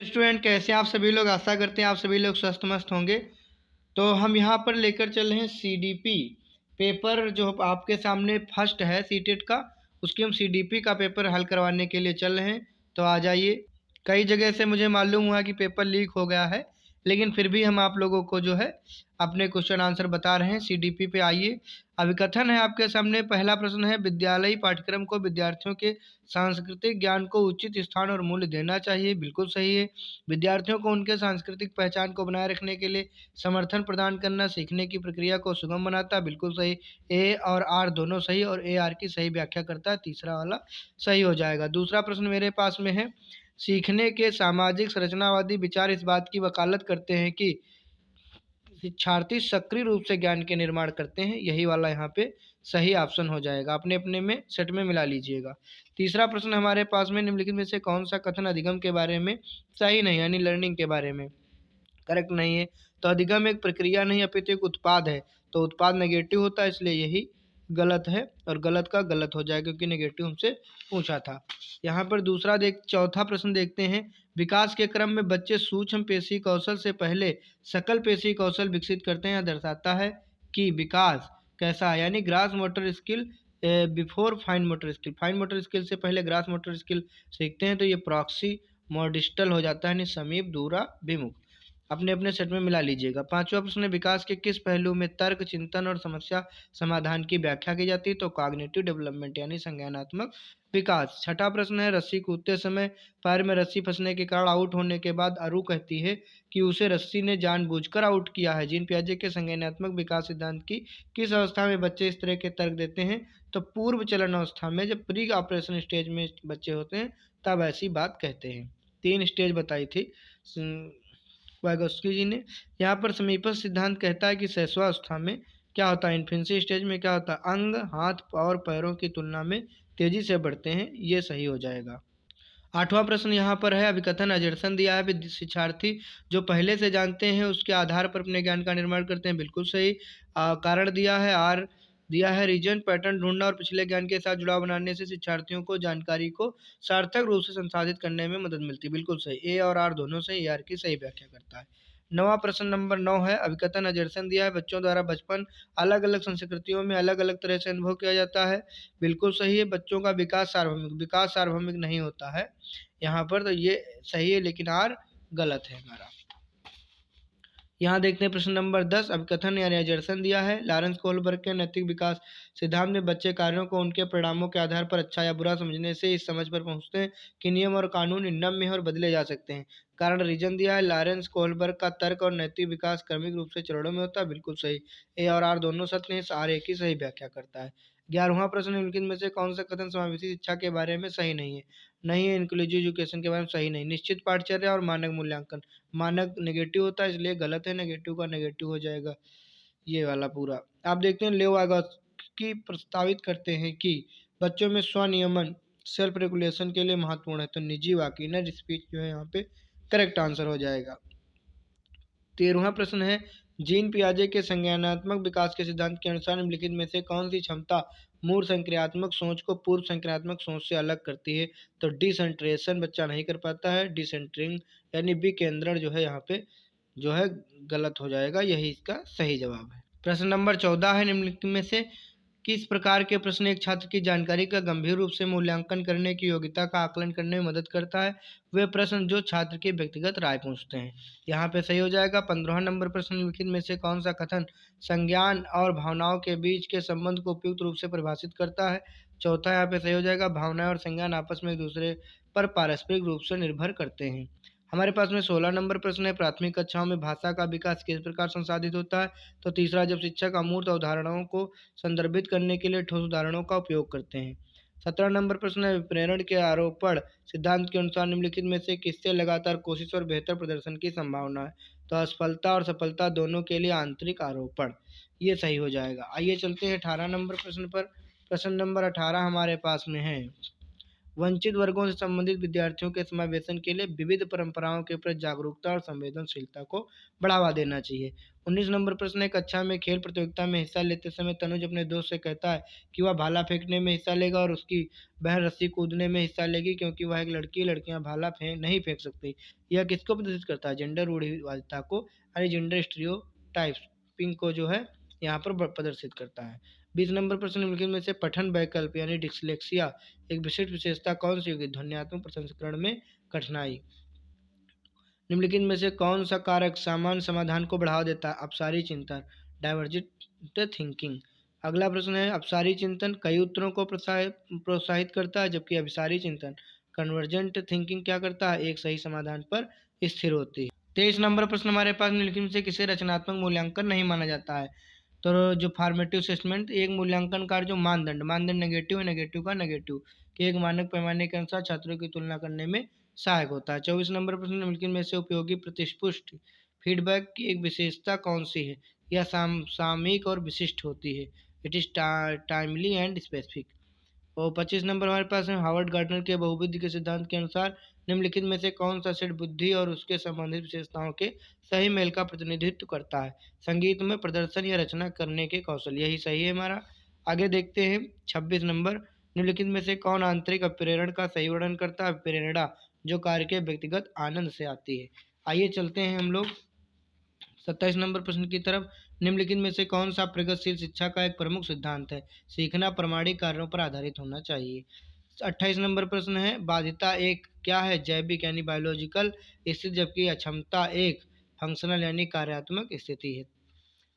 Student कैसे हैं आप सभी लोग। आशा करते हैं आप सभी लोग स्वस्थ मस्त होंगे। तो हम यहाँ पर लेकर चल रहे हैं सीडीपी पेपर, जो आपके सामने फर्स्ट है सीटेट का, उसकी हम सीडीपी का पेपर हल करवाने के लिए चल रहे हैं। तो आ जाइए। कई जगह से मुझे मालूम हुआ कि पेपर लीक हो गया है, लेकिन फिर भी हम आप लोगों को जो है अपने क्वेश्चन आंसर बता रहे हैं। सीडीपी पे आइए। अभिकथन है आपके सामने। पहला प्रश्न है, विद्यालयी पाठ्यक्रम को विद्यार्थियों के सांस्कृतिक ज्ञान को उचित स्थान और मूल्य देना चाहिए। बिल्कुल सही है। विद्यार्थियों को उनके सांस्कृतिक पहचान को बनाए रखने के लिए समर्थन प्रदान करना सीखने की प्रक्रिया को सुगम बनाता है। बिल्कुल सही। ए और आर दोनों सही, और ए आर की सही व्याख्या करता है। तीसरा वाला सही हो जाएगा। दूसरा प्रश्न मेरे पास में है, सीखने के सामाजिक संरचनावादी विचार इस बात की वकालत करते हैं कि शिक्षार्थी सक्रिय रूप से ज्ञान के निर्माण करते हैं। यही वाला यहाँ पे सही ऑप्शन हो जाएगा। अपने अपने में सेट में मिला लीजिएगा। तीसरा प्रश्न हमारे पास में, निम्नलिखित में से कौन सा कथन अधिगम के बारे में सही नहीं, यानी लर्निंग के बारे में करेक्ट नहीं है। तो अधिगम एक प्रक्रिया नहीं अपितु एक उत्पाद है। तो उत्पाद नेगेटिव होता है, इसलिए यही गलत है, और गलत का गलत हो जाएगा क्योंकि नेगेटिव हमसे पूछा था। यहाँ पर चौथा प्रश्न देखते हैं। विकास के क्रम में बच्चे सूक्ष्म पेशी कौशल से पहले सकल पेशी कौशल विकसित करते हैं। यह दर्शाता है कि विकास कैसा है, यानी grass motor skill before fine motor skill. Fine motor skill से पहले ग्रास मोटर स्किल सीखते हैं, तो ये प्रॉक्सी मॉडिस्टल हो जाता है, यानी समीप दूरा विमुख। अपने अपने सेट में मिला लीजिएगा। पांचवा प्रश्न है, विकास के किस पहलू में तर्क, चिंतन और समस्या समाधान की व्याख्या की जाती है। तो कॉग्निटिव डेवलपमेंट, यानी संज्ञानात्मक विकास। छठा प्रश्न है, रस्सी कूदते समय पैर में रस्सी फंसने के कारण आउट होने के बाद अरु कहती है कि उसे रस्सी ने जानबूझकर आउट किया है। जीन पियाजे के संज्ञानात्मक विकास सिद्धांत की किस अवस्था में बच्चे इस तरह के तर्क देते हैं। तो पूर्व चलन अवस्था में, जब प्री ऑपरेशन स्टेज में बच्चे होते हैं तब ऐसी बात कहते हैं। 3 स्टेज बताई थी वाइगोस्की जी ने। यहाँ पर समीपस्थ सिद्धांत कहता है कि शैशवावस्था में क्या होता है, इन्फेंसी स्टेज में क्या होता है, अंग हाथ और पैरों की तुलना में तेजी से बढ़ते हैं। ये सही हो जाएगा। आठवां प्रश्न यहाँ पर है, अभिकथन अजर्सन दिया है। शिक्षार्थी जो पहले से जानते हैं उसके आधार पर अपने ज्ञान का निर्माण करते हैं। बिल्कुल सही। कारण दिया है, आर दिया है, रीजन पैटर्न ढूंढना और पिछले ज्ञान के साथ जुड़ाव बनाने से शिक्षार्थियों को जानकारी को सार्थक रूप से संसाधित करने में मदद मिलती है। बिल्कुल सही। ए और आर दोनों सही, आर की सही व्याख्या करता है। नवा प्रश्न नंबर 9 है, अभिकथन अजर्सन दिया है। बच्चों द्वारा बचपन अलग अलग संस्कृतियों में अलग अलग तरह से अनुभव किया जाता है। बिल्कुल सही है। बच्चों का विकास सार्वभौमिक नहीं होता है यहाँ पर, तो ये सही है, लेकिन आर गलत है हमारा। यहाँ देखते हैं प्रश्न नंबर 10, अभिकथन यानी अजर्सन दिया है। लॉरेंस कोहलबर्ग के नैतिक विकास सिद्धांत में बच्चे कार्यों को उनके परिणामों के आधार पर अच्छा या बुरा समझने से इस समझ पर पहुंचते हैं कि नियम और कानून नम्य हैं और बदले जा सकते हैं। कारण रीजन दिया है, लॉरेंस कोहलबर्ग का तर्क और नैतिक विकास क्रमिक रूप से चरणों में होता है। बिल्कुल सही। ए और आर दोनों सत्य हैं, आर ए की सही व्याख्या करता है। 11वां प्रश्न, निम्नलिखित में से कौन सा कथन समावेशी शिक्षा के बारे में सही नहीं है। नहीं है, इंक्लूसिव एजुकेशन के बारे में सही नहीं। निश्चित पाठचर्या और मानक मूल्यांकन, मानक नेगेटिव होता है इसलिए गलत है, नेगेटिव का नेगेटिव हो जाएगा ये वाला पूरा। आप देखते हैं, लेव वाइगोत्स्की प्रस्तावित करते हैं कि बच्चों में स्वनियमन सेल्फ रेगुलेशन के लिए महत्वपूर्ण है। तो निजी वाक्य इनर स्पीच जो है यहाँ पे करेक्ट आंसर हो जाएगा। 13वां प्रश्न है, जीन पियाजे के संज्ञानात्मक विकास के सिद्धांत के अनुसार निम्नलिखित में से कौन सी क्षमता मूल संक्रियात्मक सोच को पूर्व संक्रियात्मक सोच से अलग करती है। तो डिसेंट्रेशन बच्चा नहीं कर पाता है। डिसेंटरिंग यानी विकेंद्रण जो है यहाँ पे जो है गलत हो जाएगा, यही इसका सही जवाब है। प्रश्न नंबर 14 है, निम्नलिखित में से किस प्रकार के प्रश्न एक छात्र की जानकारी का गंभीर रूप से मूल्यांकन करने की योग्यता का आकलन करने में मदद करता है। वे प्रश्न जो छात्र की व्यक्तिगत राय पूछते हैं। यहाँ पे सही हो जाएगा। 15वां नंबर प्रश्न, निम्नलिखित में से कौन सा कथन संज्ञान और भावनाओं के बीच के संबंध को उपयुक्त रूप से परिभाषित करता है। चौथा यहाँ पे सही हो जाएगा, भावनाएं और संज्ञान आपस में एक दूसरे पर पारस्परिक रूप से निर्भर करते हैं। हमारे पास में 16 नंबर प्रश्न है, प्राथमिक कक्षाओं में भाषा का विकास किस प्रकार संसाधित होता है। तो तीसरा, जब शिक्षक अमूर्त अवधारणाओं को संदर्भित करने के लिए ठोस उदाहरणों का उपयोग करते हैं। 17 नंबर प्रश्न है, प्रेरण के आरोपण सिद्धांत के अनुसार निम्नलिखित में से किससे लगातार कोशिश और बेहतर प्रदर्शन की संभावना है। तो असफलता और सफलता दोनों के लिए आंतरिक आरोपण, ये सही हो जाएगा। आइए चलते हैं 18 नंबर प्रश्न पर। प्रश्न नंबर 18 हमारे पास में है, वंचित वर्गों से संबंधित विद्यार्थियों के समावेशन के लिए विविध परंपराओं के प्रति जागरूकता और संवेदनशीलता को बढ़ावा देना चाहिए। 19 नंबर प्रश्न है, कक्षा में खेल प्रतियोगिता में हिस्सा लेते समय तनुज अपने दोस्त से कहता है कि वह भाला फेंकने में हिस्सा लेगा और उसकी बहन रस्सी कूदने में हिस्सा लेगी क्योंकि वह एक लड़की, लड़कियां भाला नहीं फेंक सकती। यह किसको प्रदर्शित करता है? जेंडर रूढ़िवादिता को, यानी जेंडर स्टीरियोटाइपिंग को जो है यहाँ पर प्रदर्शित करता है। 20 नंबर प्रश्न, निम्नलिखित में से पठन वैकल्प यानी डिस्लेक्सिया एक विशिष्ट विशेषता कौन सी होगी? ध्वन्यात्मक प्रसंस्करण में कठिनाई। निम्नलिखित में से कौन सा कारक सामान्य समाधान को बढ़ावा देता है? अपसारी चिंतन, डाइवर्जेंट थिंकिंग। अगला प्रश्न है, अपसारी चिंतन कई उत्तरों को प्रोत्साहित करता है, जबकि अभिसारी चिंतन कन्वर्जेंट थिंकिंग क्या करता है? एक सही समाधान पर स्थिर होती है। 23 नंबर प्रश्न हमारे पास, निम्नलिखित में से किसे रचनात्मक मूल्यांकन नहीं माना जाता है? तो जो फॉर्मेटिव असेसमेंट एक मूल्यांकन कार्य जो मानदंड नेगेटिव है, नेगेटिव का नेगेटिव कि एक मानक पैमाने के अनुसार छात्रों की तुलना करने में सहायक होता है। 24 नंबर प्रश्न, निम्नलिखित में से उपयोगी प्रतिपुष्टि फीडबैक की एक विशेषता कौन सी है? यह सामयिक और विशिष्ट होती है। It is timely and specific. और 25 नंबर हमारे पास है, हार्वर्ड गार्डनर के बहुबुद्धि के सिद्धांत के अनुसार निम्नलिखित में से कौन सा सेट बुद्धि और उसके संबंधित विशेषताओं के सही मेल का प्रतिनिधित्व करता है? संगीत में प्रदर्शन या रचना करने के कौशल, यही सही है हमारा। आगे देखते हैं 26 नंबर, निम्नलिखित में से कौन आंतरिक प्रेरणा का सही वर्णन करता है? प्रेरणा जो कार्य के व्यक्तिगत आनंद से आती है। आइए चलते हैं हम लोग 27 नंबर प्रश्न की तरफ, निम्नलिखित में से कौन सा प्रगतिशील शिक्षा का एक प्रमुख सिद्धांत है? सीखना प्रामाणिक कार्यों पर आधारित होना चाहिए। 28 नंबर प्रश्न है, बाध्यता एक क्या है? जैविक यानी बायोलॉजिकल स्थिति, जबकि अक्षमता एक फंक्शनल यानी कार्यात्मक स्थिति है।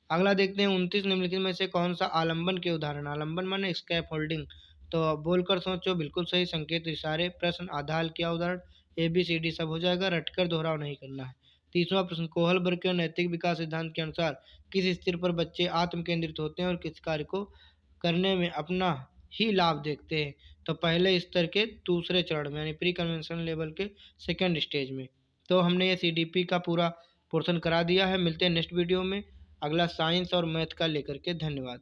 अगला देखते हैं 29, निम्नलिखित में से कौन सा आलंबन के उदाहरण? आलंबन माने स्कैप होल्डिंग, तो बोलकर सोचो बिल्कुल सही, संकेत इशारे प्रश्न आधार क्या उदाहरण? ABCD सब हो जाएगा, रटकर दोहराव नहीं करना है। 30वां प्रश्न, कोहलबर्ग के नैतिक विकास सिद्धांत के अनुसार किस स्तर पर बच्चे आत्म केंद्रित होते हैं और किस कार्य को करने में अपना ही लाभ देखते हैं? तो पहले स्तर के दूसरे चरण में यानी प्री कन्वेंशनल लेवल के सेकेंड स्टेज में। तो हमने ये CDP का पूरा पोर्शन करा दिया है। मिलते हैं नेक्स्ट वीडियो में अगला साइंस और मैथ का लेकर के। धन्यवाद।